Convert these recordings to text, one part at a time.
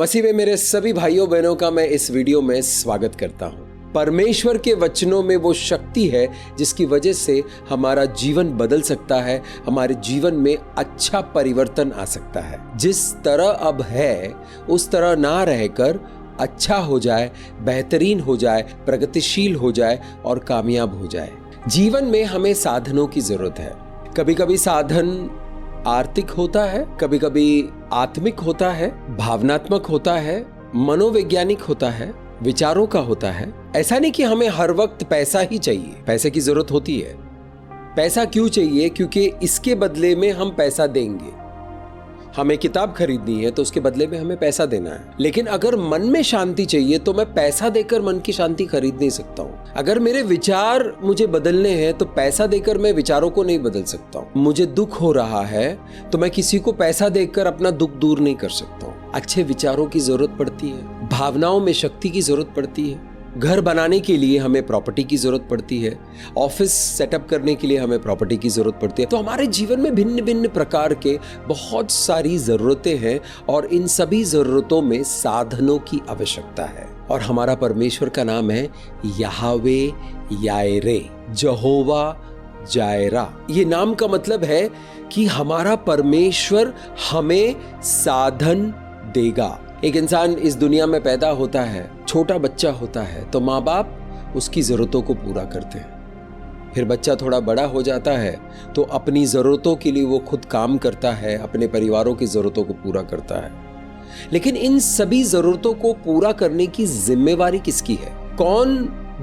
मसीह में मेरे सभी भाइयों बहनों का मैं इस वीडियो में स्वागत करता हूं। परमेश्वर के वचनों में वो शक्ति है जिसकी वजह से हमारा जीवन बदल सकता है, हमारे जीवन में अच्छा परिवर्तन आ सकता है। जिस तरह अब है उस तरह ना रहकर अच्छा हो जाए, बेहतरीन हो जाए, प्रगतिशील हो जाए और कामयाब हो जाए। जीवन में हमें साधनों की जरूरत है। कभी कभी साधन आर्थिक होता है, कभी कभी आत्मिक होता है, भावनात्मक होता है, मनोवैज्ञानिक होता है, विचारों का होता है। ऐसा नहीं कि हमें हर वक्त पैसा ही चाहिए। पैसे की जरूरत होती है। पैसा क्यों चाहिए? क्योंकि इसके बदले में हम पैसा देंगे। हमें किताब खरीदनी है तो उसके बदले में हमें पैसा देना है। लेकिन अगर मन में शांति चाहिए तो मैं पैसा देकर मन की शांति खरीद नहीं सकता हूँ। अगर मेरे विचार मुझे बदलने हैं तो पैसा देकर मैं विचारों को नहीं बदल सकता हूँ। मुझे दुख हो रहा है तो मैं किसी को पैसा देकर अपना दुख दूर नहीं कर सकता हूँ। अच्छे विचारों की जरूरत पड़ती है, भावनाओं में शक्ति की जरूरत पड़ती है। घर बनाने के लिए हमें प्रॉपर्टी की जरूरत पड़ती है, ऑफिस सेटअप करने के लिए हमें प्रॉपर्टी की जरूरत पड़ती है। तो हमारे जीवन में भिन्न भिन्न प्रकार के बहुत सारी जरूरतें हैं और इन सभी जरूरतों में साधनों की आवश्यकता है। और हमारा परमेश्वर का नाम है याहवे यायरे, यहोवा जायरा। ये नाम का मतलब है कि हमारा परमेश्वर हमें साधन देगा। एक इंसान इस दुनिया में पैदा होता है, छोटा बच्चा होता है तो माँ बाप उसकी ज़रूरतों को पूरा करते हैं। फिर बच्चा थोड़ा बड़ा हो जाता है तो अपनी ज़रूरतों के लिए वो खुद काम करता है, अपने परिवारों की ज़रूरतों को पूरा करता है। लेकिन इन सभी ज़रूरतों को पूरा करने की जिम्मेवारी किसकी है? कौन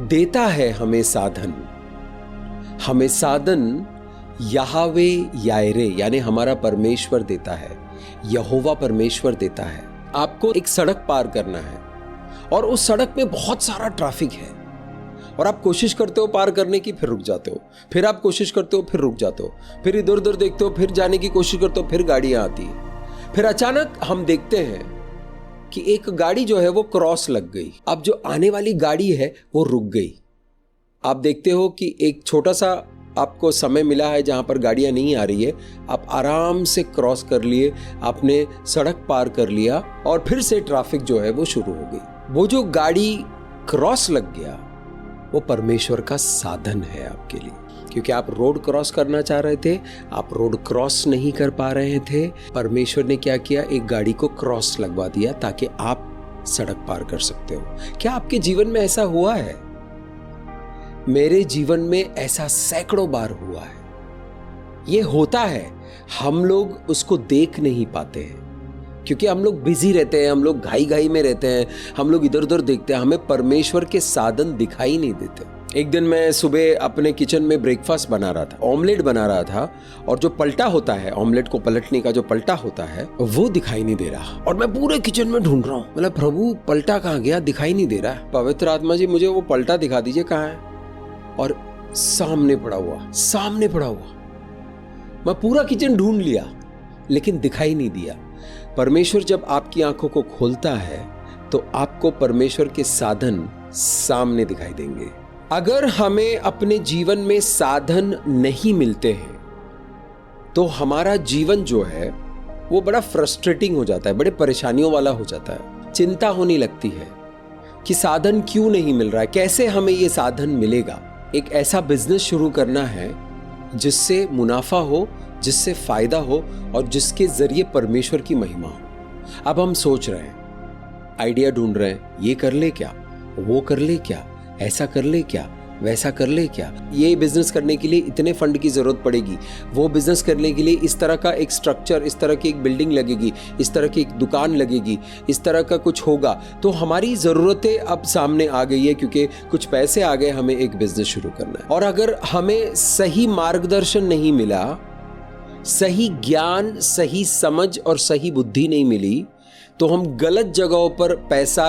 देता है हमें साधन? हमें साधन याहवे यायरे यानी हमारा परमेश्वर देता है, यहोवा परमेश्वर देता है। आपको एक सड़क पार करना है और उस सड़क में बहुत सारा ट्रैफिक है और आप कोशिश करते हो पार करने की, फिर रुक जाते हो, फिर आप कोशिश करते हो, फिर रुक जाते हो, फिर इधर उधर देखते हो, फिर जाने की कोशिश करते हो, फिर गाड़ियां आती है। फिर अचानक हम देखते हैं कि एक गाड़ी जो है वो क्रॉस लग गई। अब जो आने वाली गाड़ी है वो रुक गई। आप देखते हो कि एक छोटा सा आपको समय मिला है जहां पर गाड़ियां नहीं आ रही है, आप आराम से क्रॉस कर लिए, आपने सड़क पार कर लिया और फिर से ट्रैफिक जो है वो शुरू हो गई। वो जो गाड़ी क्रॉस लग गया वो परमेश्वर का साधन है आपके लिए, क्योंकि आप रोड क्रॉस करना चाह रहे थे, आप रोड क्रॉस नहीं कर पा रहे थे। परमेश्वर ने क्या किया? एक गाड़ी को क्रॉस लगवा दिया ताकि आप सड़क पार कर सकते हो। क्या आपके जीवन में ऐसा हुआ है? मेरे जीवन में ऐसा सैकड़ों बार हुआ है। ये होता है, हम लोग उसको देख नहीं पाते हैं क्योंकि हम लोग बिजी रहते हैं, हम लोग घाई घाई में रहते हैं, हम लोग इधर उधर देखते हैं, हमें परमेश्वर के साधन दिखाई नहीं देते। एक दिन मैं सुबह अपने किचन में ब्रेकफास्ट बना रहा था, ऑमलेट बना रहा था और जो पलटा होता है, ऑमलेट को पलटने का जो पलटा होता है वो दिखाई नहीं दे रहा और मैं पूरे किचन में ढूंढ रहा हूँ। मतलब प्रभु पलटा कहाँ गया? दिखाई नहीं दे रहा। पवित्र आत्मा जी मुझे वो पलटा दिखा दीजिए, कहाँ है? और सामने पड़ा हुआ। मैं पूरा किचन ढूंढ लिया लेकिन दिखाई नहीं दिया। परमेश्वर जब आपकी आंखों को खोलता है तो आपको परमेश्वर के साधन सामने दिखाई देंगे। अगर हमें अपने जीवन में साधन नहीं मिलते हैं तो हमारा जीवन जो है वो बड़ा फ्रस्ट्रेटिंग हो जाता है, बड़े परेशानियों वाला हो जाता है। चिंता होने लगती है कि साधन क्यों नहीं मिल रहा है, कैसे हमें ये साधन मिलेगा। एक ऐसा बिजनेस शुरू करना है जिससे मुनाफा हो, जिससे फायदा हो और जिसके जरिए परमेश्वर की महिमा हो। अब हम सोच रहे हैं, आइडिया ढूंढ रहे हैं, ये कर ले क्या, वो कर ले क्या, ऐसा कर ले क्या, वैसा कर ले क्या। ये बिजनेस करने के लिए इतने फंड की जरूरत पड़ेगी, वो बिजनेस करने के लिए इस तरह का एक स्ट्रक्चर, इस तरह की एक बिल्डिंग लगेगी, इस तरह की एक दुकान लगेगी, इस तरह का कुछ होगा। तो हमारी ज़रूरतें अब सामने आ गई है क्योंकि कुछ पैसे आ गए, हमें एक बिजनेस शुरू करना है। और अगर हमें सही मार्गदर्शन नहीं मिला, सही ज्ञान, सही समझ और सही बुद्धि नहीं मिली तो हम गलत जगहों पर पैसा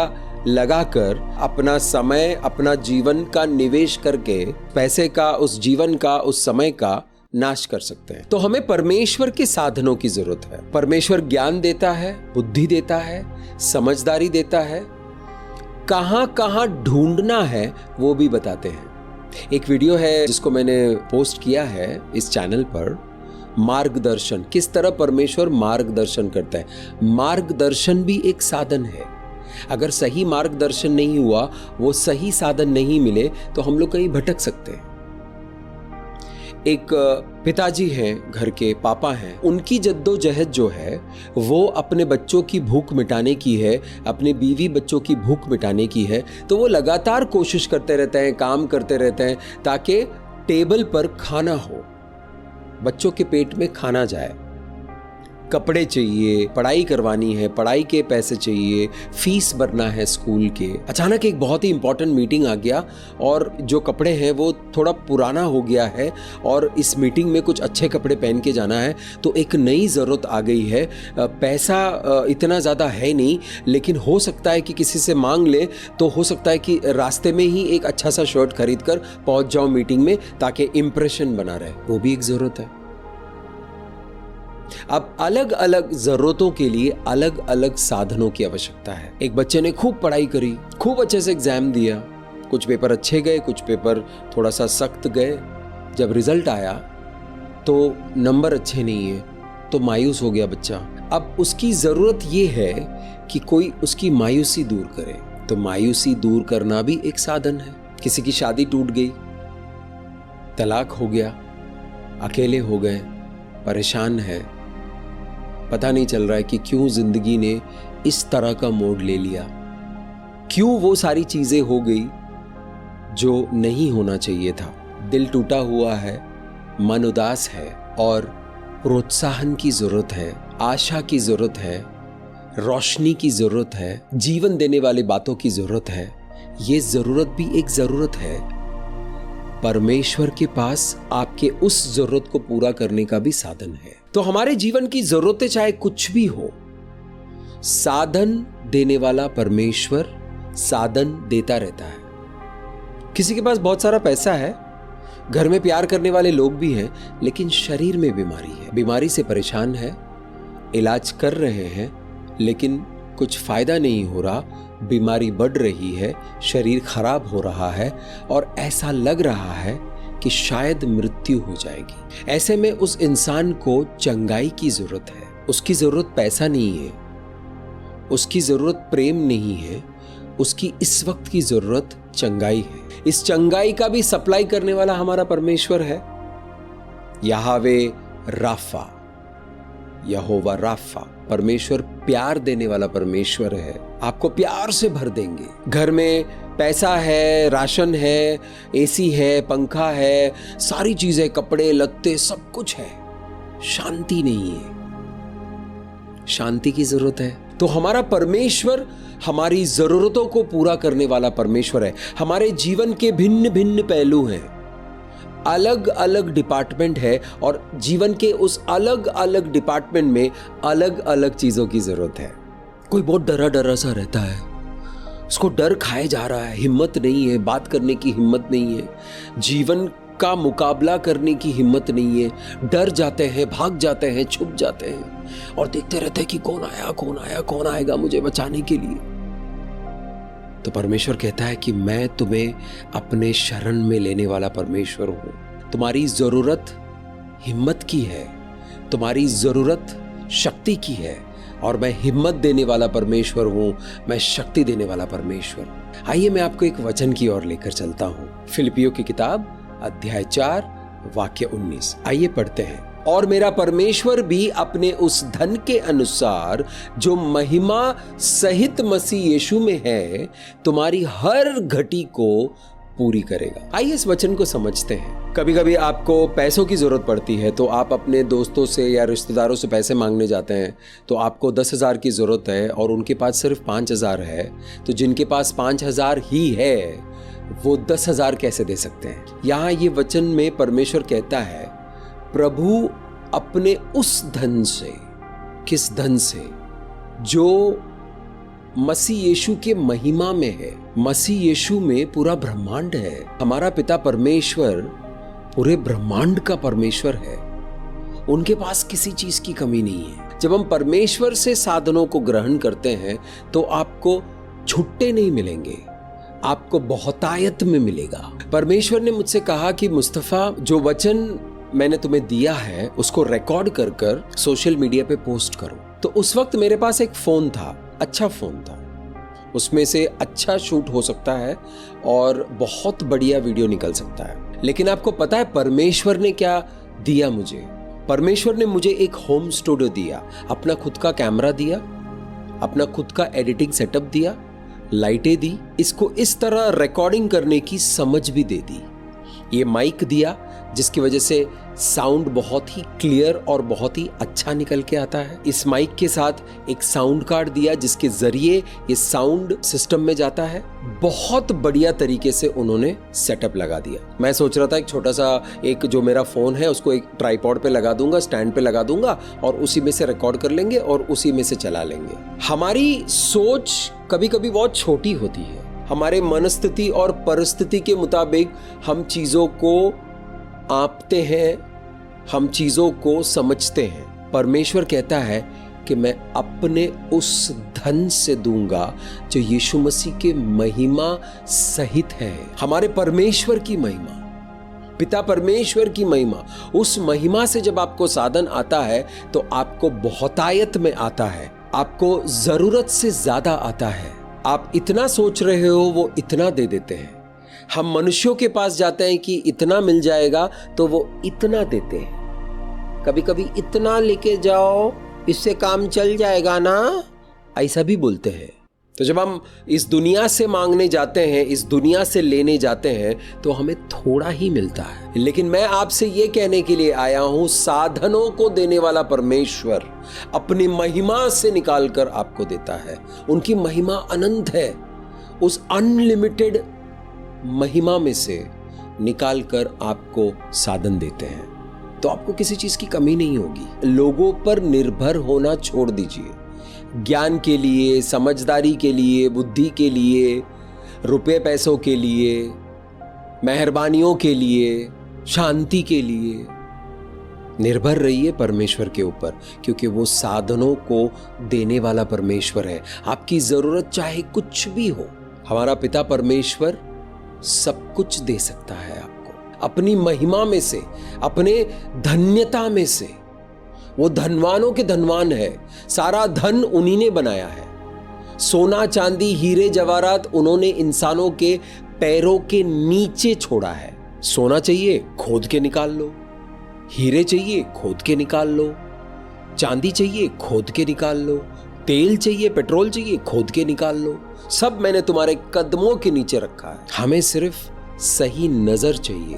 लगाकर अपना समय, अपना जीवन का निवेश करके पैसे का, उस जीवन का, उस समय का नाश कर सकते हैं। तो हमें परमेश्वर के साधनों की जरूरत है। परमेश्वर ज्ञान देता है, बुद्धि देता है, समझदारी देता है, कहां कहां ढूंढना है वो भी बताते हैं। एक वीडियो है जिसको मैंने पोस्ट किया है इस चैनल पर, मार्गदर्शन, किस तरह परमेश्वर मार्गदर्शन करता है। मार्गदर्शन भी एक साधन है। अगर सही मार्गदर्शन नहीं हुआ, वो सही साधन नहीं मिले, तो हम लोग कहीं भटक सकते हैं। एक पिताजी हैं, घर के पापा हैं, उनकी जद्दोजहद जो है वो अपने बच्चों की भूख मिटाने की है, अपने बीवी बच्चों की भूख मिटाने की है। तो वो लगातार कोशिश करते रहते हैं, काम करते रहते हैं ताकि टेबल पर खाना हो, बच्चों के पेट में खाना जाए। कपड़े चाहिए, पढ़ाई करवानी है, पढ़ाई के पैसे चाहिए, फीस भरना है स्कूल के। अचानक एक बहुत ही इंपॉर्टेंट मीटिंग आ गया और जो कपड़े हैं वो थोड़ा पुराना हो गया है और इस मीटिंग में कुछ अच्छे कपड़े पहन के जाना है। तो एक नई ज़रूरत आ गई है। पैसा इतना ज़्यादा है नहीं, लेकिन हो सकता है कि किसी से मांग ले, तो हो सकता है कि रास्ते में ही एक अच्छा सा शर्ट खरीद कर पहुँच जाओ मीटिंग में ताकि इम्प्रेशन बना रहे। वो भी एक ज़रूरत है। अब अलग अलग जरूरतों के लिए अलग अलग साधनों की आवश्यकता है। एक बच्चे ने खूब पढ़ाई करी, खूब अच्छे से एग्जाम दिया, कुछ पेपर अच्छे गए, कुछ पेपर थोड़ा सा सख्त गए। जब रिजल्ट आया तो नंबर अच्छे नहीं है, तो मायूस हो गया बच्चा। अब उसकी जरूरत ये है कि कोई उसकी मायूसी दूर करे। तो मायूसी दूर करना भी एक साधन है। किसी की शादी टूट गई, तलाक हो गया, अकेले हो गए, परेशान है, पता नहीं चल रहा है कि क्यों जिंदगी ने इस तरह का मोड़ ले लिया, क्यों वो सारी चीजें हो गई जो नहीं होना चाहिए था। दिल टूटा हुआ है, मन उदास है और प्रोत्साहन की जरूरत है, आशा की जरूरत है, रोशनी की जरूरत है, जीवन देने वाली बातों की जरूरत है। ये जरूरत भी एक जरूरत है। परमेश्वर के पास आपके उस जरूरत को पूरा करने का भी साधन है। तो हमारे जीवन की जरूरतें चाहे कुछ भी हो, साधन देने वाला परमेश्वर साधन देता रहता है। किसी के पास बहुत सारा पैसा है, घर में प्यार करने वाले लोग भी हैं, लेकिन शरीर में बीमारी है, बीमारी से परेशान है, इलाज कर रहे हैं लेकिन कुछ फायदा नहीं हो रहा, बीमारी बढ़ रही है, शरीर खराब हो रहा है और ऐसा लग रहा है कि शायद मृत्यु हो जाएगी। ऐसे में उस इंसान को चंगाई की जरूरत है। उसकी जरूरत पैसा नहीं है, उसकी जरूरत प्रेम नहीं है, उसकी इस वक्त की जरूरत चंगाई है। इस चंगाई का भी सप्लाई करने वाला हमारा परमेश्वर है, यहोवा राफा। यहोवा राफा, परमेश्वर प्यार देने वाला परमेश्वर है। आपको प्यार से भर देंगे। घर में पैसा है, राशन है, एसी है, पंखा है, सारी चीजें, कपड़े लत्ते, सब कुछ है, शांति नहीं है। शांति की जरूरत है। तो हमारा परमेश्वर हमारी जरूरतों को पूरा करने वाला परमेश्वर है। हमारे जीवन के भिन्न भिन्न पहलू हैं, अलग अलग डिपार्टमेंट है और जीवन के उस अलग अलग डिपार्टमेंट में अलग अलग चीजों की जरूरत है। कोई बहुत डरा डरा सा रहता है, उसको डर खाए जा रहा है, हिम्मत नहीं है, बात करने की हिम्मत नहीं है, जीवन का मुकाबला करने की हिम्मत नहीं है, डर जाते हैं, भाग जाते हैं, छुप जाते हैं और देखते रहते हैं कि कौन आया, कौन आया, कौन आएगा मुझे बचाने के लिए। तो परमेश्वर कहता है कि मैं तुम्हें अपने शरण में लेने वाला परमेश्वर हूं। तुम्हारी जरूरत हिम्मत की है, तुम्हारी जरूरत शक्ति की है और मैं हिम्मत देने वाला परमेश्वर हूं, मैं शक्ति देने वाला परमेश्वर। आइए मैं आपको एक वचन की ओर लेकर चलता हूं। फिलिपियों की किताब अध्याय 4 वाक्य 19। आइए पढ़ते हैं। और मेरा परमेश्वर भी अपने उस धन के अनुसार जो महिमा सहित मसीह यीशु में है, तुम्हारी हर घटी को पूरी करेगा। आइए इस वचन को समझते हैं। कभी कभी आपको पैसों की जरूरत पड़ती है तो आप अपने दोस्तों से या रिश्तेदारों से पैसे मांगने जाते हैं। तो आपको 10,000 की जरूरत है और उनके पास सिर्फ 5,000 है। तो जिनके पास 5,000 ही है वो 10,000 कैसे दे सकते हैं? यहाँ ये वचन में परमेश्वर कहता है, प्रभु अपने उस धन से, किस धन से? जो मसीह यीशु के महिमा में है। मसीह यीशु में पूरा ब्रह्मांड है। हमारा पिता परमेश्वर पूरे ब्रह्मांड का परमेश्वर है। उनके पास किसी चीज की कमी नहीं है। जब हम परमेश्वर से साधनों को ग्रहण करते हैं तो आपको छुट्टे नहीं मिलेंगे, आपको बहुतायत में मिलेगा। परमेश्वर ने मुझसे कहा कि मुस्तफा, जो वचन मैंने तुम्हें दिया है उसको रिकॉर्ड कर कर सोशल मीडिया पे पोस्ट करो। तो उस वक्त मेरे पास एक फोन था, अच्छा फोन था, उसमें से अच्छा शूट हो सकता है और बहुत बढ़िया वीडियो निकल सकता है। लेकिन आपको पता है परमेश्वर ने क्या दिया मुझे? परमेश्वर ने मुझे एक होम स्टूडियो दिया, अपना खुद का कैमरा दिया, अपना खुद का एडिटिंग सेटअप दिया, लाइटें दी, इसको इस तरह रिकॉर्डिंग करने की समझ भी दे दी। ये माइक दिया जिसकी वजह से साउंड बहुत ही क्लियर और बहुत ही अच्छा निकल के आता है। इस माइक के साथ एक साउंड कार्ड दिया जिसके जरिए ये साउंड सिस्टम में जाता है। बहुत बढ़िया तरीके से उन्होंने सेटअप लगा दिया। मैं सोच रहा था एक छोटा सा एक जो मेरा फोन है उसको एक ट्राइपॉड पे लगा दूंगा, स्टैंड पे लगा दूंगा और उसी में से रिकॉर्ड कर लेंगे और उसी में से चला लेंगे। हमारी सोच कभी कभी बहुत छोटी होती है। हमारे मनस्थिति और परिस्थिति के मुताबिक हम चीजों को आंपते हैं, हम चीजों को समझते हैं। परमेश्वर कहता है कि मैं अपने उस धन से दूंगा जो यीशु मसीह के महिमा सहित है। हमारे परमेश्वर की महिमा, पिता परमेश्वर की महिमा, उस महिमा से जब आपको साधन आता है तो आपको बहुतायत में आता है, आपको जरूरत से ज्यादा आता है। आप इतना सोच रहे हो वो इतना दे देते हैं। हम मनुष्यों के पास जाते हैं कि इतना मिल जाएगा तो वो इतना देते हैं। कभी कभी इतना लेके जाओ, इससे काम चल जाएगा ना, ऐसा भी बोलते हैं। तो जब हम इस दुनिया से मांगने जाते हैं, इस दुनिया से लेने जाते हैं तो हमें थोड़ा ही मिलता है। लेकिन मैं आपसे ये कहने के लिए आया हूं, साधनों को देने वाला परमेश्वर अपनी महिमा से निकालकर आपको देता है। उनकी महिमा अनंत है। उस अनलिमिटेड महिमा में से निकालकर आपको साधन देते हैं तो आपको किसी चीज की कमी नहीं होगी। लोगों पर निर्भर होना छोड़ दीजिए। ज्ञान के लिए, समझदारी के लिए, बुद्धि के लिए, रुपए पैसों के लिए, मेहरबानियों के लिए, शांति के लिए निर्भर रहिए परमेश्वर के ऊपर, क्योंकि वो साधनों को देने वाला परमेश्वर है। आपकी जरूरत चाहे कुछ भी हो, हमारा पिता परमेश्वर सब कुछ दे सकता है आपको अपनी महिमा में से, अपने धन्यता में से। वो धनवानों के धनवान है। सारा धन उन्हीं ने बनाया है। सोना चांदी हीरे जवाहरात उन्होंने इंसानों के पैरों के नीचे छोड़ा है। सोना चाहिए खोद के निकाल लो, हीरे चाहिए खोद के निकाल लो, चांदी चाहिए खोद के निकाल लो, तेल चाहिए, पेट्रोल चाहिए खोद के निकाल लो। सब मैंने तुम्हारे कदमों के नीचे रखा है। हमें सिर्फ सही नजर चाहिए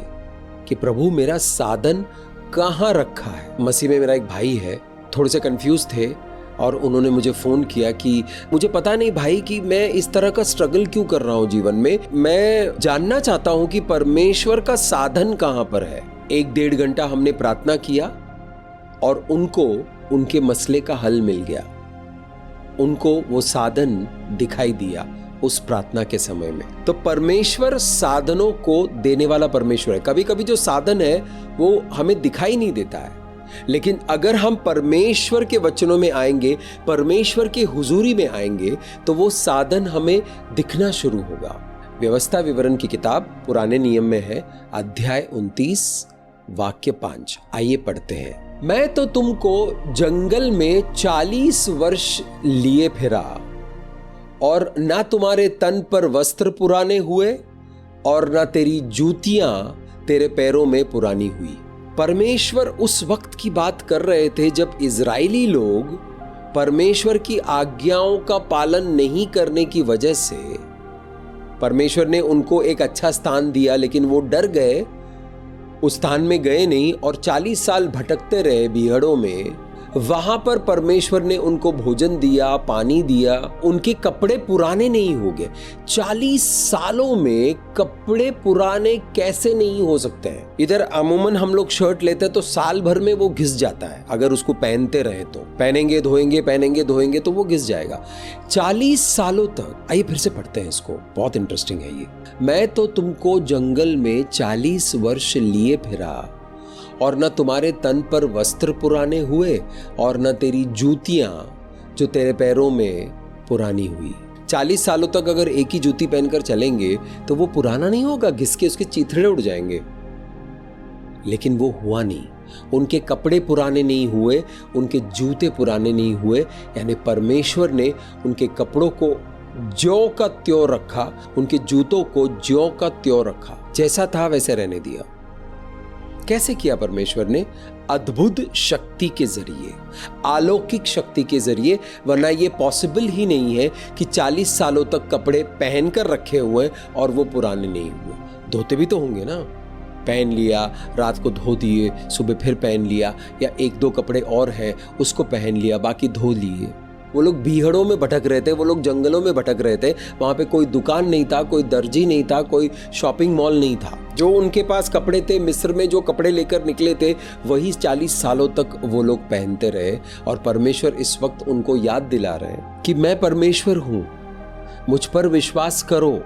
कि प्रभु मेरा साधन कहाँ रखा है। मसीह में मेरा एक भाई है, थोड़े से कंफ्यूज थे और उन्होंने मुझे फोन किया कि मुझे पता नहीं भाई कि मैं इस तरह का स्ट्रगल क्यों कर रहा हूँ जीवन में। मैं जानना चाहता हूँ कि परमेश्वर का साधन कहाँ पर है। 1-1.5 घंटा हमने प्रार्थना किया और उनको उनके मसले का हल मिल गया। उनको वो साधन दिखाई दिया उस प्रार्थना के समय में। तो परमेश्वर साधनों को देने वाला परमेश्वर है। कभी कभी जो साधन है वो हमें दिखाई नहीं देता है, लेकिन अगर हम परमेश्वर के वचनों में आएंगे, परमेश्वर के हुजूरी में आएंगे, तो वो साधन हमें दिखना शुरू होगा। व्यवस्था विवरण की किताब पुराने नियम में है, अध्याय 29 वाक्य 5। आइए पढ़ते हैं। मैं तो तुमको जंगल में 40 वर्ष लिए फिरा और ना तुम्हारे तन पर वस्त्र पुराने हुए और ना तेरी जूतियां तेरे पैरों में पुरानी हुई। परमेश्वर उस वक्त की बात कर रहे थे जब इजरायली लोग परमेश्वर की आज्ञाओं का पालन नहीं करने की वजह से परमेश्वर ने उनको एक अच्छा स्थान दिया, लेकिन वो डर गए, उस स्थान में गए नहीं और 40 साल भटकते रहे बीहड़ों में। वहां पर परमेश्वर ने उनको भोजन दिया, पानी दिया, उनके कपड़े पुराने नहीं हो गए। 40 सालों में कपड़े पुराने कैसे नहीं हो सकते हैं? इधर अमूमन हम लोग शर्ट लेते हैं तो साल भर में वो घिस जाता है, अगर उसको पहनते रहे तो। पहनेंगे धोएंगे तो वो घिस जाएगा। 40 सालों तक। आइए फिर से पढ़ते हैं इसको, बहुत इंटरेस्टिंग है ये। मैं तो तुमको जंगल में 40 वर्ष लिए फिरा और न तुम्हारे तन पर वस्त्र पुराने हुए और न तेरी जूतियां जो तेरे पैरों में पुरानी हुई। 40 सालों तक अगर एक ही जूती पहनकर चलेंगे तो वो पुराना नहीं होगा, घिस के उसके चीथड़े उड़ जाएंगे। लेकिन वो हुआ नहीं। उनके कपड़े पुराने नहीं हुए, उनके जूते पुराने नहीं हुए, यानी परमेश्वर ने उनके कपड़ों को ज्यों का त्यों रखा, उनके जूतों को ज्यों का त्यों रखा, जैसा था वैसे रहने दिया। कैसे किया परमेश्वर ने? अद्भुत शक्ति के जरिए, अलौकिक शक्ति के जरिए, वरना ये पॉसिबल ही नहीं है कि 40 सालों तक कपड़े पहनकर रखे हुए और वो पुराने नहीं हुए। धोते भी तो होंगे ना, पहन लिया, रात को धो दिए, सुबह फिर पहन लिया, या 1-2 कपड़े और हैं उसको पहन लिया, बाकी धो लिए। वो लोग बीहड़ों में भटक रहे थे, वो लोग जंगलों में भटक रहे थे, वहाँ पे कोई दुकान नहीं था, कोई दर्जी नहीं था, कोई शॉपिंग मॉल नहीं था। जो उनके पास कपड़े थे, मिस्र में जो कपड़े लेकर निकले थे, वही 40 सालों तक वो लोग पहनते रहे। और परमेश्वर इस वक्त उनको याद दिला रहे हैं कि मैं परमेश्वर हूँ, मुझ पर विश्वास करो।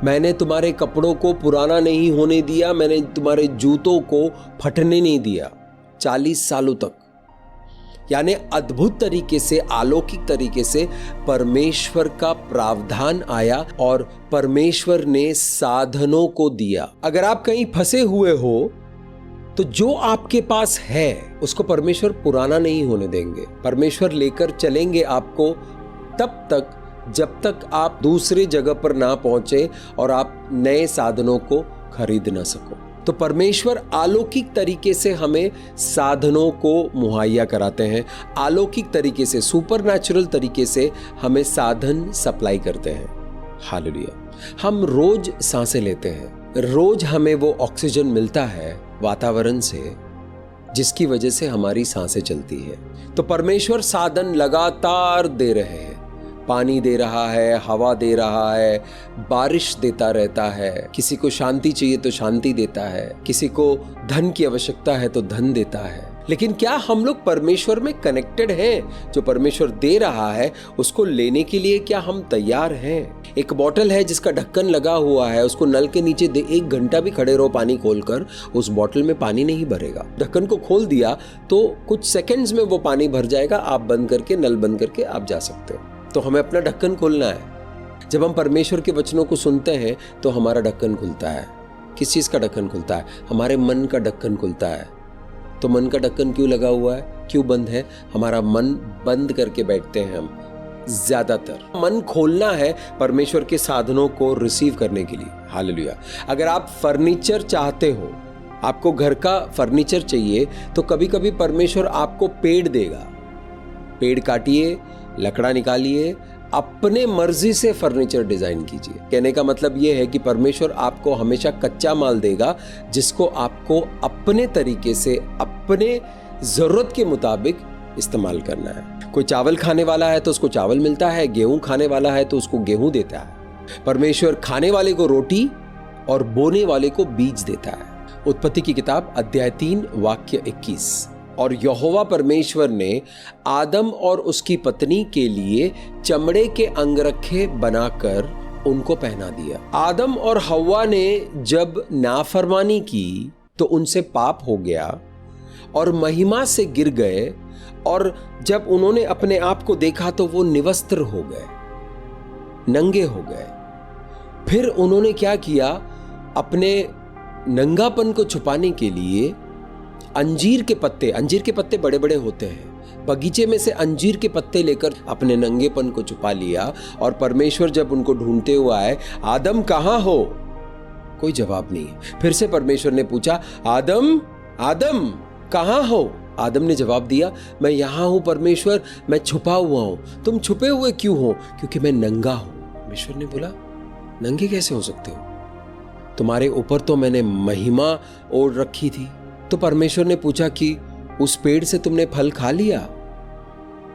मैंने तुम्हारे कपड़ों को पुराना नहीं होने दिया, मैंने तुम्हारे जूतों को फटने नहीं दिया 40 सालों तक। यानी अद्भुत तरीके से, अलौकिक तरीके से परमेश्वर का प्रावधान आया और परमेश्वर ने साधनों को दिया। अगर आप कहीं फंसे हुए हो तो जो आपके पास है उसको परमेश्वर पुराना नहीं होने देंगे। परमेश्वर लेकर चलेंगे आपको तब तक जब तक आप दूसरी जगह पर ना पहुंचे और आप नए साधनों को खरीद ना सको। तो परमेश्वर अलौकिक तरीके से हमें साधनों को मुहैया कराते हैं, अलौकिक तरीके से, सुपरनैचुरल तरीके से हमें साधन सप्लाई करते हैं। हालेलुया। हम रोज सांसें लेते हैं, रोज हमें वो ऑक्सीजन मिलता है वातावरण से जिसकी वजह से हमारी सांसें चलती है। तो परमेश्वर साधन लगातार दे रहे हैं, पानी दे रहा है, हवा दे रहा है, बारिश देता रहता है। किसी को शांति चाहिए तो शांति देता है, किसी को धन की आवश्यकता है तो धन देता है। लेकिन क्या हम लोग परमेश्वर में कनेक्टेड हैं? जो परमेश्वर दे रहा है उसको लेने के लिए क्या हम तैयार हैं? एक बोतल है जिसका ढक्कन लगा हुआ है, उसको नल के नीचे 1 घंटा भी खड़े रहो पानी खोलकर, उस बोतल में पानी नहीं भरेगा। ढक्कन को खोल दिया तो कुछ सेकंड्स में वो पानी भर जाएगा। आप बंद करके, नल बंद करके आप जा सकते हो। तो हमें अपना ढक्कन खोलना है। जब हम परमेश्वर के वचनों को सुनते हैं तो हमारा ढक्कन खुलता है। किस चीज़ का ढक्कन खुलता है? हमारे मन का ढक्कन खुलता है। तो मन का ढक्कन क्यों लगा हुआ है, क्यों बंद है? हमारा मन बंद करके बैठते हैं हम ज्यादातर। मन खोलना है परमेश्वर के साधनों को रिसीव करने के लिए। हालेलुया। अगर आप फर्नीचर चाहते हो, आपको घर का फर्नीचर चाहिए, तो कभी कभी परमेश्वर आपको पेड़ देगा। पेड़ काटिए, लकड़ा निकालिए, अपने मर्जी से फर्नीचर डिजाइन कीजिए। कहने का मतलब यह है कि परमेश्वर आपको हमेशा कच्चा माल देगा जिसको आपको अपने तरीके से, अपने जरूरत के मुताबिक इस्तेमाल करना है। कोई चावल खाने वाला है तो उसको चावल मिलता है, गेहूं खाने वाला है तो उसको गेहूं देता है। परमेश्वर खाने वाले को रोटी और बोने वाले को बीज देता है। उत्पत्ति की किताब अध्याय 3 वाक्य 21। और यहोवा परमेश्वर ने आदम और उसकी पत्नी के लिए चमड़े के अंगरखे बनाकर उनको पहना दिया। आदम और हव्वा ने जब नाफरमानी की तो उनसे पाप हो गया और महिमा से गिर गए, और जब उन्होंने अपने आप को देखा तो वो निवस्त्र हो गए, नंगे हो गए। फिर उन्होंने क्या किया? अपने नंगापन को छुपाने के लिए अंजीर के पत्ते बड़े बड़े होते हैं, बगीचे में से अंजीर के पत्ते लेकर अपने नंगेपन को छुपा लिया। और परमेश्वर जब उनको ढूंढते हुए आए, आदम कहाँ हो? कोई जवाब नहीं। फिर से परमेश्वर ने पूछा, आदम आदम कहाँ हो? आदम ने जवाब दिया, मैं यहाँ हूं परमेश्वर, मैं छुपा हुआ हूं। तुम छुपे हुए क्यों हो? क्योंकि मैं नंगा हूं। परमेश्वर ने बोला, नंगे कैसे हो सकते हो? तुम्हारे ऊपर तो मैंने महिमा ओढ़ रखी थी। तो परमेश्वर ने पूछा कि उस पेड़ से तुमने फल खा लिया?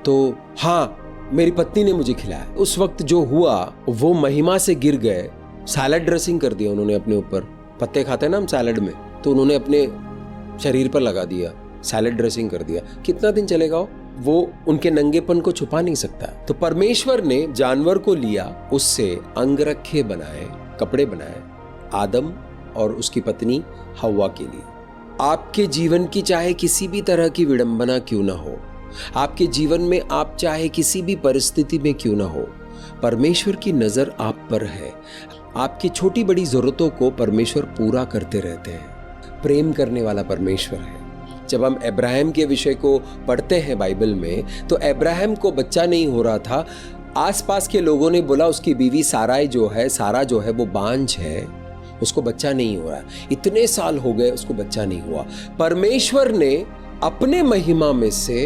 तो हाँ, मेरी पत्नी ने मुझे खिलाया। उस वक्त जो हुआ, वो महिमा से गिर गए। सैलड ड्रेसिंग कर दिया उन्होंने अपने ऊपर। पत्ते खाते हैं ना हम सैलड में, तो उन्होंने अपने शरीर पर लगा दिया, सैलड ड्रेसिंग कर दिया। कितना दिन चलेगा वो उनके नंगेपन को छुपा नहीं सकता। तो परमेश्वर ने जानवर को लिया, उससे अंगरखे बनाए, कपड़े बनाए आदम और उसकी पत्नी हव्वा के लिए। आपके जीवन की चाहे किसी भी तरह की विडंबना क्यों ना हो, आपके जीवन में आप चाहे किसी भी परिस्थिति में क्यों ना हो, परमेश्वर की नजर आप पर है। आपकी छोटी बड़ी जरूरतों को परमेश्वर पूरा करते रहते हैं। प्रेम करने वाला परमेश्वर है। जब हम अब्राहम के विषय को पढ़ते हैं बाइबल में, तो अब्राहम को बच्चा नहीं हो रहा था। आसपास के लोगों ने बोला उसकी बीवी सारा जो है वो बांझ है, उसको बच्चा नहीं हो रहा। इतने साल हो गए उसको बच्चा नहीं हुआ। परमेश्वर ने अपने महिमा में से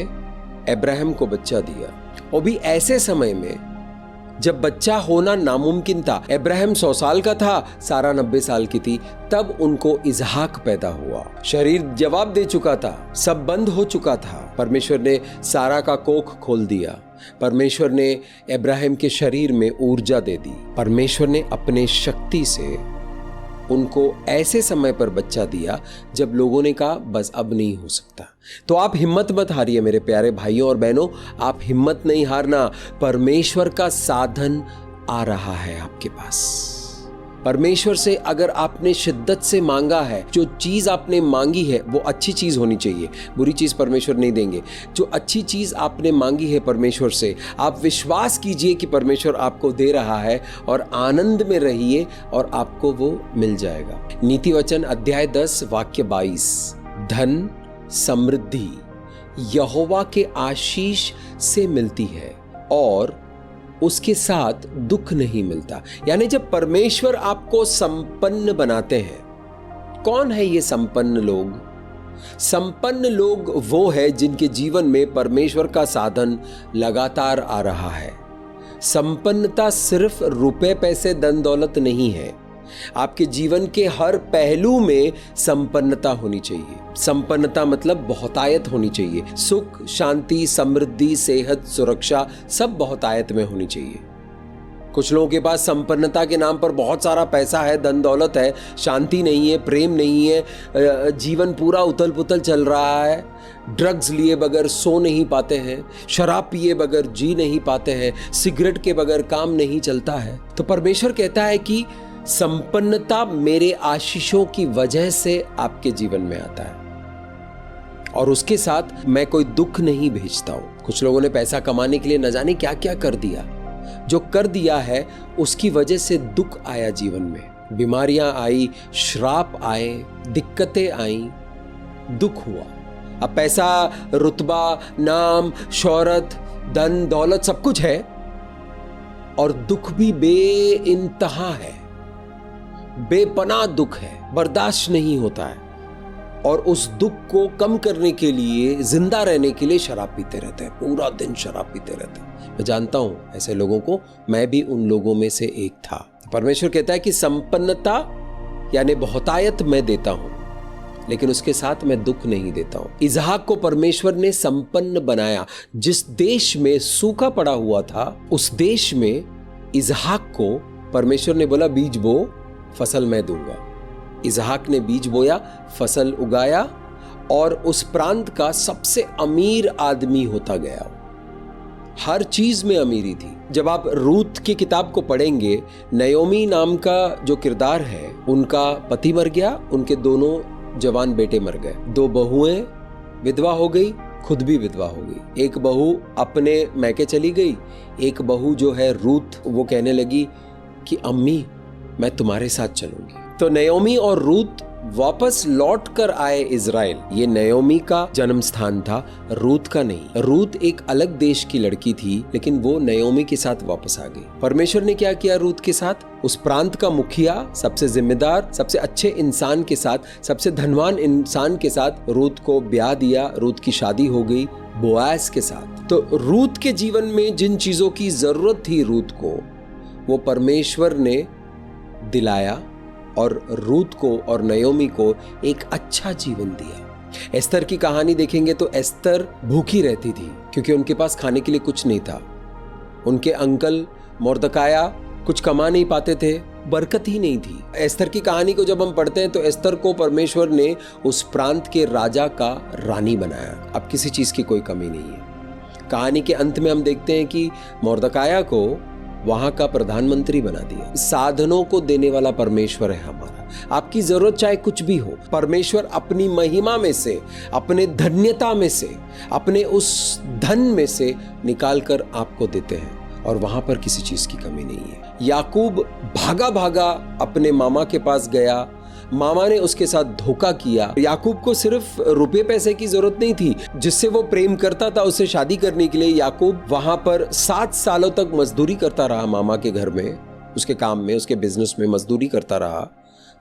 अब्राहम को बच्चा दिया, और भी ऐसे समय में जब बच्चा होना नामुमकिन था। अब्राहम 100 साल का था, सारा 90 साल की थी, तब उनको इसहाक पैदा हुआ। शरीर जवाब दे चुका था, सब बंद हो चुका था। परमेश्वर ने सारा का कोख खोल दिया। परमेश्वर ने अब्राहम के शरीर में ऊर्जा दे दी। परमेश्वर ने अपने शक्ति से उनको ऐसे समय पर बच्चा दिया जब लोगों ने कहा बस अब नहीं हो सकता। तो आप हिम्मत मत हारिए मेरे प्यारे भाइयों और बहनों, आप हिम्मत नहीं हारना। परमेश्वर का साधन आ रहा है आपके पास। परमेश्वर से अगर आपने शिद्दत से मांगा है, जो चीज आपने मांगी है वो अच्छी चीज होनी चाहिए, बुरी चीज परमेश्वर नहीं देंगे। जो अच्छी चीज आपने मांगी है परमेश्वर से, आप विश्वास कीजिए कि परमेश्वर आपको दे रहा है, और आनंद में रहिए और आपको वो मिल जाएगा। नीति वचन अध्याय 10 वाक्य 22, धन समृद्धि यहोवा के आशीष से मिलती है और उसके साथ दुख नहीं मिलता। यानी जब परमेश्वर आपको संपन्न बनाते हैं, कौन है ये संपन्न लोग? संपन्न लोग वो है जिनके जीवन में परमेश्वर का साधन लगातार आ रहा है। संपन्नता सिर्फ रुपए पैसे धन दौलत नहीं है, आपके जीवन के हर पहलू में संपन्नता होनी चाहिए। संपन्नता मतलब बहुतायत होनी चाहिए। सुख, शांति, समृद्धि, सेहत, सुरक्षा सब बहुतायत में होनी चाहिए। कुछ लोगों के पास संपन्नता के नाम पर बहुत सारा पैसा है, धन दौलत है, शांति नहीं है, प्रेम नहीं है, जीवन पूरा उथल पुथल चल रहा है, ड्रग्स लिए बगैर सो नहीं पाते हैं, शराब पिए बगैर जी नहीं पाते हैं, सिगरेट के बगैर काम नहीं चलता है। तो परमेश्वर कहता है कि संपन्नता मेरे आशीषों की वजह से आपके जीवन में आता है, और उसके साथ मैं कोई दुख नहीं भेजता हूं। कुछ लोगों ने पैसा कमाने के लिए न जाने क्या क्या कर दिया। जो कर दिया है उसकी वजह से दुख आया जीवन में, बीमारियां आई, श्राप आए, दिक्कतें आई, दुख हुआ। अब पैसा, रुतबा, नाम, शोहरत, धन दौलत सब कुछ है, और दुख भी बेइंतहा है, बेपनाह दुख है, बर्दाश्त नहीं होता है। और उस दुख को कम करने के लिए, जिंदा रहने के लिए शराब पीते रहते हैं, पूरा दिन शराब पीते रहते हैं। मैं जानता हूं ऐसे लोगों को, मैं भी उन लोगों में से एक था। परमेश्वर कहता है कि संपन्नता यानी बहुतायत मैं देता हूं, लेकिन उसके साथ मैं दुख नहीं देता हूं। इसहाक को परमेश्वर ने संपन्न बनाया। जिस देश में सूखा पड़ा हुआ था, उस देश में इसहाक को परमेश्वर ने बोला बीज बो, फसल मैं दूंगा। इसहाक ने बीज बोया, फसल उगाया, और उस प्रांत का सबसे अमीर आदमी होता गया। हर चीज में अमीरी थी। जब आप रूत की किताब को पढ़ेंगे, नयोमी नाम का जो किरदार है, उनका पति मर गया, उनके दोनों जवान बेटे मर गए, 2 बहुएं विधवा हो गई, खुद भी विधवा हो गई। एक बहू अपने मैके चली गई, एक बहू जो है रूत, वो कहने लगी कि अम्मी मैं तुम्हारे साथ चलूंगी। तो नयोमी और रूत वापस लौट कर आए इजराइल। ये नयोमी का जन्म स्थान था, रूत का नहीं। रूत एक अलग देश की लड़की थी, लेकिन वो नयोमी के साथ वापस आ गई। परमेश्वर ने क्या किया रूत के साथ? उस प्रांत का मुखिया, सबसे जिम्मेदार, सबसे अच्छे इंसान के साथ, सबसे धनवान इंसान के साथ रूत को ब्याह दिया। रूत की शादी हो गई बोआज के साथ। तो रूत के जीवन में जिन चीजों की जरूरत थी रूत को, वो परमेश्वर ने दिलाया, और रूत को और नयोमी को एक अच्छा जीवन दिया। एस्तर की कहानी देखेंगे तो एस्तर भूखी रहती थी, क्योंकि उनके पास खाने के लिए कुछ नहीं था। उनके अंकल मोर्दकाया कुछ कमा नहीं पाते थे, बरकत ही नहीं थी। एस्तर की कहानी को जब हम पढ़ते हैं तो एस्तर को परमेश्वर ने उस प्रांत के राजा का रानी बनाया। अब किसी चीज की कोई कमी नहीं है। कहानी के अंत में हम देखते हैं कि मोर्दकाया को वहां का प्रधानमंत्री बना दिया। साधनों को देने वाला परमेश्वर है हमारा। आपकी जरूरत चाहे कुछ भी हो, परमेश्वर अपनी महिमा में से, अपने धन्यता में से, अपने उस धन में से निकाल कर आपको देते हैं, और वहां पर किसी चीज की कमी नहीं है। याकूब भागा भागा अपने मामा के पास गया, मामा ने उसके साथ धोखा किया। याकूब को सिर्फ रुपए पैसे की जरूरत नहीं थी, जिससे वो प्रेम करता था उससे शादी करने के लिए याकूब वहां पर 7 सालों तक मजदूरी करता रहा, मामा के घर में, उसके काम में, उसके बिजनेस में मजदूरी करता रहा।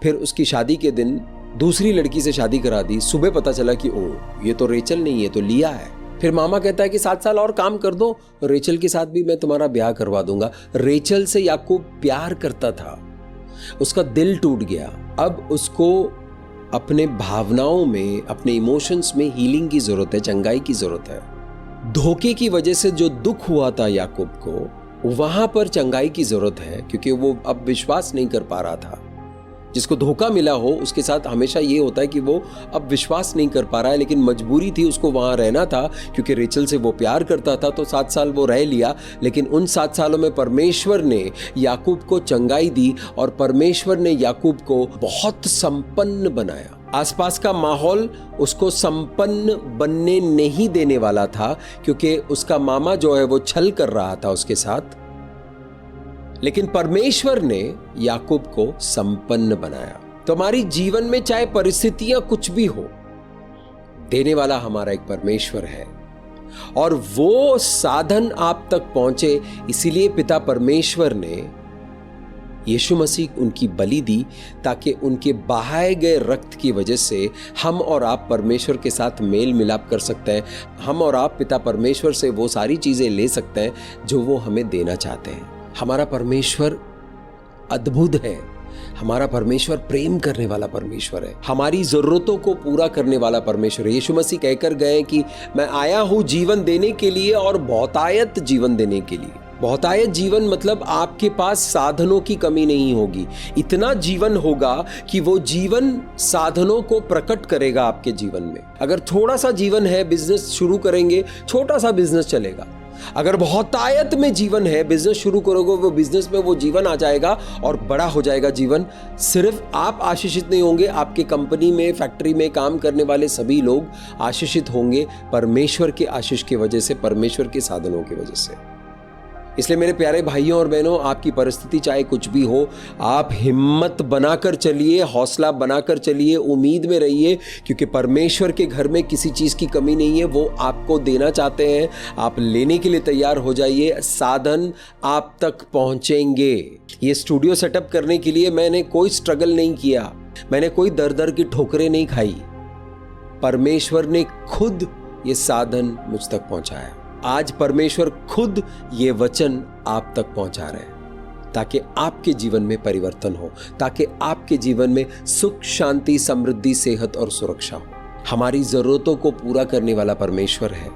फिर उसकी शादी के दिन दूसरी लड़की से शादी करा दी। सुबह पता चला कि ओ, ये तो रेचल नहीं है, तो लिया है। फिर मामा कहता है कि 7 साल और काम कर दो, रेचल के साथ भी मैं तुम्हारा ब्याह करवा दूंगा। रेचल से याकूब प्यार करता था, उसका दिल टूट गया। अब उसको अपने भावनाओं में, अपने इमोशंस में हीलिंग की जरूरत है, चंगाई की जरूरत है। धोखे की वजह से जो दुख हुआ था याकूब को, वहां पर चंगाई की जरूरत है, क्योंकि वो अब विश्वास नहीं कर पा रहा था। जिसको धोखा मिला हो उसके साथ हमेशा ये होता है कि वो अब विश्वास नहीं कर पा रहा है, लेकिन मजबूरी थी, उसको वहां रहना था क्योंकि रेचल से वो प्यार करता था, तो 7 साल वो रह लिया। लेकिन उन 7 सालों में परमेश्वर ने याकूब को चंगाई दी और परमेश्वर ने याकूब को बहुत संपन्न बनाया। आसपास का माहौल उसको संपन्न बनने नहीं देने वाला था, क्योंकि उसका मामा जो है वो छल कर रहा था उसके साथ, लेकिन परमेश्वर ने याकूब को संपन्न बनाया। तो हमारी जीवन में चाहे परिस्थितियां कुछ भी हो, देने वाला हमारा एक परमेश्वर है, और वो साधन आप तक पहुंचे, इसीलिए पिता परमेश्वर ने यीशु मसीह उनकी बलि दी, ताकि उनके बहाए गए रक्त की वजह से हम और आप परमेश्वर के साथ मेल मिलाप कर सकते हैं। हम और आप पिता परमेश्वर से वो सारी चीजें ले सकते हैं जो वो हमें देना चाहते हैं। हमारा परमेश्वर अद्भुत है, हमारा परमेश्वर प्रेम करने वाला परमेश्वर है, हमारी जरूरतों को पूरा करने वाला परमेश्वर है। यीशु मसीह कहकर गए कि मैं आया हूं जीवन देने के लिए और बहुतायत जीवन देने के लिए। बहुतायत जीवन मतलब आपके पास साधनों की कमी नहीं होगी, इतना जीवन होगा कि वो जीवन साधनों को प्रकट करेगा आपके जीवन में। अगर थोड़ा सा जीवन है, बिजनेस शुरू करेंगे, छोटा सा बिजनेस चलेगा। अगर बहुतायत में जीवन है, बिजनेस शुरू करोगे, वो बिजनेस में वो जीवन आ जाएगा और बड़ा हो जाएगा जीवन। सिर्फ आप आशीषित नहीं होंगे, आपके कंपनी में, फैक्ट्री में काम करने वाले सभी लोग आशीषित होंगे परमेश्वर के आशीष की वजह से, परमेश्वर के साधनों की वजह से। इसलिए मेरे प्यारे भाइयों और बहनों, आपकी परिस्थिति चाहे कुछ भी हो, आप हिम्मत बनाकर चलिए, हौसला बनाकर चलिए, उम्मीद में रहिए, क्योंकि परमेश्वर के घर में किसी चीज़ की कमी नहीं है। वो आपको देना चाहते हैं, आप लेने के लिए तैयार हो जाइए, साधन आप तक पहुंचेंगे। ये स्टूडियो सेटअप करने के लिए मैंने कोई स्ट्रगल नहीं किया, मैंने कोई दर दर की ठोकरें नहीं खाई, परमेश्वर ने खुद ये साधन मुझ तक पहुंचाया। आज परमेश्वर खुद ये वचन आप तक पहुंचा रहे हैं, ताकि आपके जीवन में परिवर्तन हो, ताकि आपके जीवन में सुख, शांति, समृद्धि, सेहत और सुरक्षा हो। हमारी जरूरतों को पूरा करने वाला परमेश्वर है,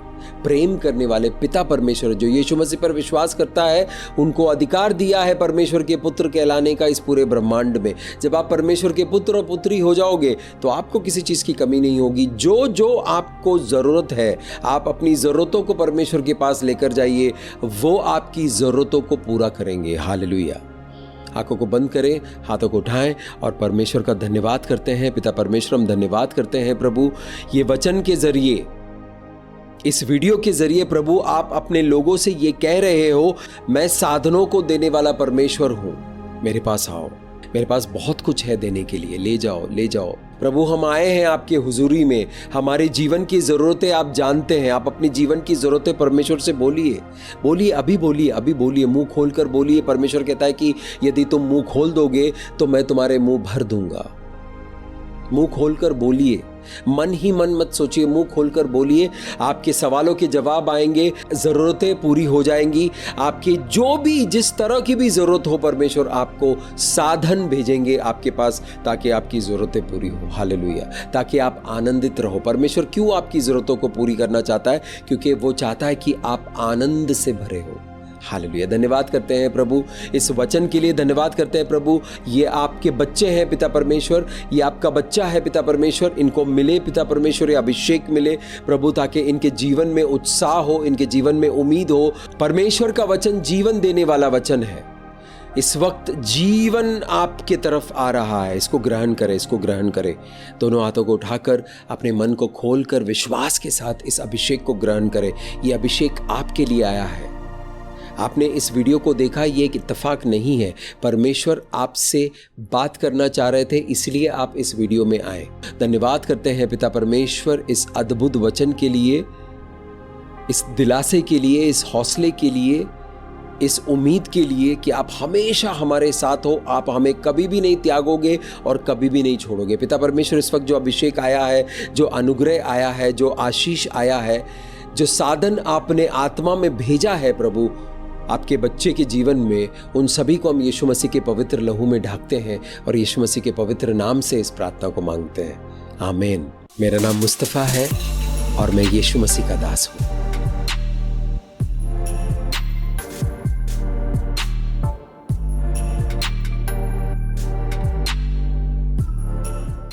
प्रेम करने वाले पिता परमेश्वर, जो यीशु मसीह पर विश्वास करता है, उनको अधिकार दिया है परमेश्वर के पुत्र कहलाने का इस पूरे ब्रह्मांड में। जब आप परमेश्वर के पुत्र और पुत्री हो जाओगे तो आपको किसी चीज़ की कमी नहीं होगी। जो जो आपको ज़रूरत है, आप अपनी ज़रूरतों को परमेश्वर के पास लेकर जाइए, वो आपकी ज़रूरतों को पूरा करेंगे। हालेलुया। आंखों को बंद करें, हाथों को उठाएं और परमेश्वर का धन्यवाद करते हैं। पिता परमेश्वर, हम धन्यवाद करते हैं प्रभु, ये वचन के जरिए, इस वीडियो के जरिए प्रभु आप अपने लोगों से ये कह रहे हो, मैं साधनों को देने वाला परमेश्वर हूं, मेरे पास आओ, मेरे पास बहुत कुछ है देने के लिए, ले जाओ, ले जाओ। प्रभु, हम आए हैं आपके हुजूरी में, हमारे जीवन की ज़रूरतें आप जानते हैं, आप अपनी जीवन की ज़रूरतें परमेश्वर से बोलिए, बोलिए, अभी बोलिए, अभी बोलिए, मुंह खोल कर बोलिए। परमेश्वर कहता है कि यदि तुम मुंह खोल दोगे तो मैं तुम्हारे मुंह भर दूंगा। मुंह खोलकर बोलिए, मन ही मन मत सोचिए, मुंह खोलकर बोलिए। आपके सवालों के जवाब आएंगे, जरूरतें पूरी हो जाएंगी। आपकी जो भी, जिस तरह की भी जरूरत हो, परमेश्वर आपको साधन भेजेंगे आपके पास, ताकि आपकी जरूरतें पूरी हो। हालेलुया। ताकि आप आनंदित रहो। परमेश्वर क्यों आपकी जरूरतों को पूरी करना चाहता है? क्योंकि वो चाहता है कि आप आनंद से भरे हो। हालेलुया। धन्यवाद करते हैं प्रभु इस वचन के लिए, धन्यवाद करते हैं प्रभु, ये आपके बच्चे हैं पिता परमेश्वर, ये आपका बच्चा है पिता परमेश्वर, इनको मिले पिता परमेश्वर, ये अभिषेक मिले प्रभु, ताकि इनके जीवन में उत्साह हो, इनके जीवन में उम्मीद हो। परमेश्वर का वचन जीवन देने वाला वचन है। इस वक्त जीवन आपके तरफ आ रहा है, इसको ग्रहण करें, इसको ग्रहण करें। दोनों हाथों को उठाकर अपने मन को खोलकर विश्वास के साथ इस अभिषेक को ग्रहण करें। ये अभिषेक आपके लिए आया है। आपने इस वीडियो को देखा, ये एक इत्तेफाक नहीं है। परमेश्वर आपसे बात करना चाह रहे थे, इसलिए आप इस वीडियो में आए। धन्यवाद करते हैं पिता परमेश्वर इस अद्भुत वचन के लिए, इस दिलासे के लिए, इस हौसले के लिए, इस उम्मीद के लिए कि आप हमेशा हमारे साथ हो, आप हमें कभी भी नहीं त्यागोगे और कभी भी नहीं छोड़ोगे। पिता परमेश्वर, इस वक्त जो अभिषेक आया है, जो अनुग्रह आया है, जो आशीष आया है, जो साधन आपने आत्मा में भेजा है प्रभु आपके बच्चे के जीवन में, उन सभी को हम यीशु मसीह के पवित्र लहू में ढाकते हैं और यीशु मसीह के पवित्र नाम से इस प्रार्थना को मांगते हैं, आमीन। मेरा नाम मुस्तफ़ा है और मैं यीशु मसीह का दास हूँ।